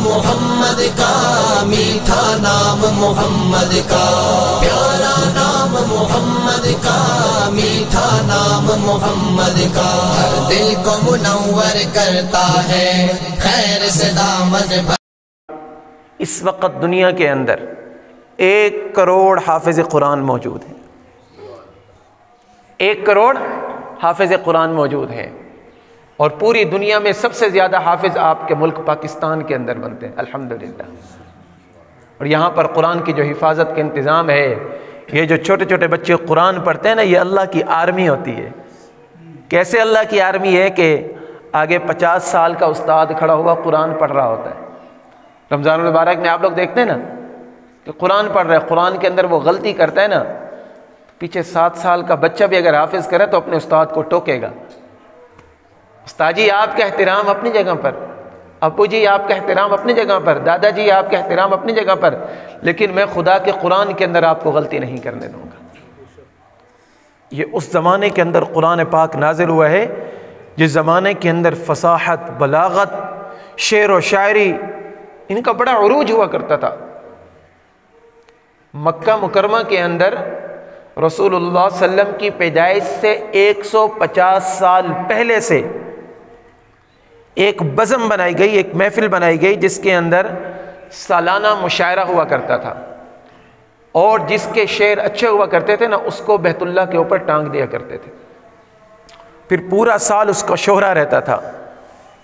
محمد کا، میٹھا نام محمد کا، پیارا نام محمد کا، میٹھا نام محمد کا، ہر دل کو منور کرتا ہے، خیر سے دامن بھر۔ اس وقت دنیا کے اندر 1 کروڑ حافظ قرآن موجود ہیں، 1 کروڑ حافظ قرآن موجود ہیں، اور پوری دنیا میں سب سے زیادہ حافظ آپ کے ملک پاکستان کے اندر بنتے ہیں الحمدللہ۔ اور یہاں پر قرآن کی جو حفاظت کا انتظام ہے، یہ جو چھوٹے چھوٹے بچے قرآن پڑھتے ہیں نا، یہ اللہ کی آرمی ہوتی ہے۔ کیسے اللہ کی آرمی ہے کہ آگے 50 سال کا استاد کھڑا ہوا قرآن پڑھ رہا ہوتا ہے۔ رمضان المبارک میں آپ لوگ دیکھتے ہیں نا کہ قرآن پڑھ رہے ہیں، قرآن کے اندر وہ غلطی کرتا ہے نا، پیچھے 7 سال کا بچہ بھی اگر حافظ کرے تو اپنے استاد کو ٹوکے گا، استاد جی آپ کا احترام اپنی جگہ پر، ابو جی آپ کا احترام اپنی جگہ پر، دادا جی آپ کا احترام اپنی جگہ پر، لیکن میں خدا کے قرآن کے اندر آپ کو غلطی نہیں کرنے دوں گا۔ یہ اس زمانے کے اندر قرآن پاک نازل ہوا ہے جس زمانے کے اندر فصاحت، بلاغت، شعر و شاعری ان کا بڑا عروج ہوا کرتا تھا۔ مکہ مکرمہ کے اندر رسول اللہ صلی اللہ علیہ وسلم کی پیدائش سے 150 سال پہلے سے ایک بزم بنائی گئی، ایک محفل بنائی گئی جس کے اندر سالانہ مشاعرہ ہوا کرتا تھا، اور جس کے شعر اچھے ہوا کرتے تھے نا اس کو بیت اللہ کے اوپر ٹانگ دیا کرتے تھے۔ پھر پورا سال اس کا شہرہ رہتا تھا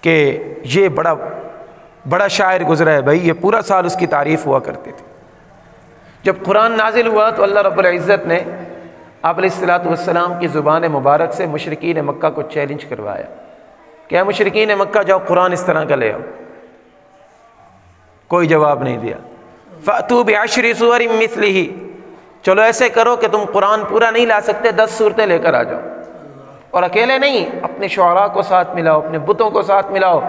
کہ یہ بڑا شاعر گزرا ہے بھائی، یہ پورا سال اس کی تعریف ہوا کرتی تھی۔ جب قرآن نازل ہوا تو اللہ رب العزت نے آپ علیہ الصلوۃ والسلام کی زبان مبارک سے مشرکین مکہ کو چیلنج کروایا کہ اے مشرکین مکہ جاؤ قرآن اس طرح کا لے آؤ۔ کوئی جواب نہیں دیا۔ فَأْتُوا بِعَشْرِ سُوَرٍ مِثْلِهِ، چلو ایسے کرو کہ تم قرآن پورا نہیں لا سکتے، 10 صورتیں لے کر آ جاؤ، اور اکیلے نہیں، اپنے شعراء کو ساتھ ملاؤ، اپنے بتوں کو ساتھ ملاؤ،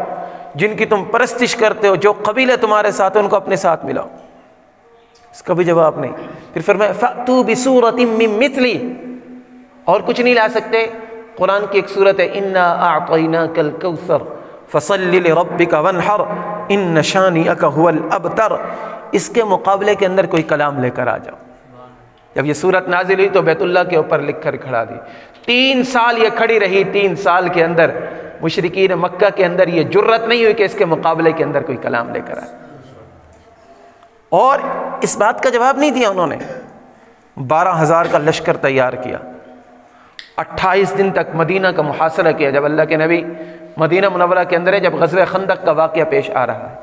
جن کی تم پرستش کرتے ہو، جو قبیلے تمہارے ساتھ ہیں ان کو اپنے ساتھ ملاؤ۔ اس کا بھی جواب نہیں۔ پھر فرمایا فَأْتُوا بِسُورَةٍ مِّن مِّثْلِهِ، اور کچھ نہیں لا سکتے، قرآن کی ایک صورت ہے اِنَّا أَعْطَيْنَاكَ الْكَوْثَرَ فَصَلِّ لِرَبِّكَ وَانْحَرْ إِنَّ شَانِئَكَ هُوَ الْأَبْتَرُ، اس کے مقابلے کے اندر کوئی کلام لے کر آ جاؤ۔ جب یہ صورت نازل ہوئی تو بیت اللہ کے اوپر لکھ کر کھڑا دی۔ 3 سال یہ کھڑی رہی، 3 سال کے اندر مشرکین مکہ کے اندر یہ جرت نہیں ہوئی کہ اس کے مقابلے کے اندر کوئی کلام لے کر آئے، اور اس بات کا جواب نہیں دیا انہوں نے۔ 12,000 کا لشکر تیار کیا، 28 دن تک مدینہ کا محاصرہ کیا۔ جب اللہ کے نبی مدینہ منورہ کے اندر ہے، جب غزوہ خندق کا واقعہ پیش آ رہا ہے،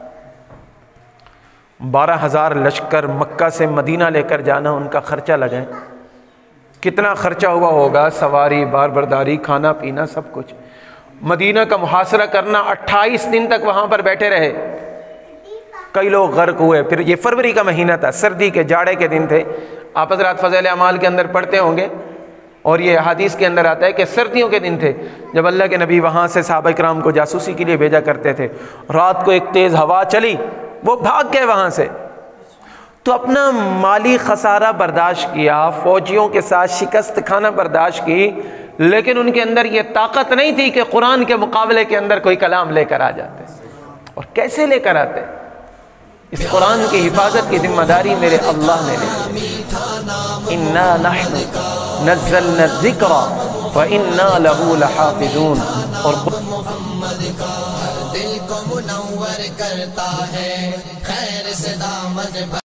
12,000 لشکر مکہ سے مدینہ لے کر جانا، ان کا خرچہ لگے، کتنا خرچہ ہوا ہوگا، سواری، بار برداری، کھانا پینا، سب کچھ۔ مدینہ کا محاصرہ کرنا، 28 دن تک وہاں پر بیٹھے رہے، کئی لوگ غرق ہوئے۔ پھر یہ فروری کا مہینہ تھا، سردی کے جاڑے کے دن تھے، آپ حضرات فضائل اعمال کے اندر پڑھتے ہوں گے، اور یہ حدیث کے اندر آتا ہے کہ سردیوں کے دن تھے جب اللہ کے نبی وہاں سے صحابہ کرام کو جاسوسی کے لیے بھیجا کرتے تھے۔ رات کو ایک تیز ہوا چلی، وہ بھاگ گئے وہاں سے، تو اپنا مالی خسارہ برداشت کیا، فوجیوں کے ساتھ شکست کھانا برداشت کی، لیکن ان کے اندر یہ طاقت نہیں تھی کہ قرآن کے مقابلے کے اندر کوئی کلام لے کر آ جاتے۔ اور کیسے لے کر آتے؟ اس قرآن کی حفاظت کی ذمہ داری میرے اللہ نے لی۔ اِنَّا نَحْنُ نَزَّلْنَا الذِّكْرَ وَإِنَّا لَهُ لَحَافِظُونَ، اور محمد کا ہر دل کو منور کرتا ہے، خیر سے دامن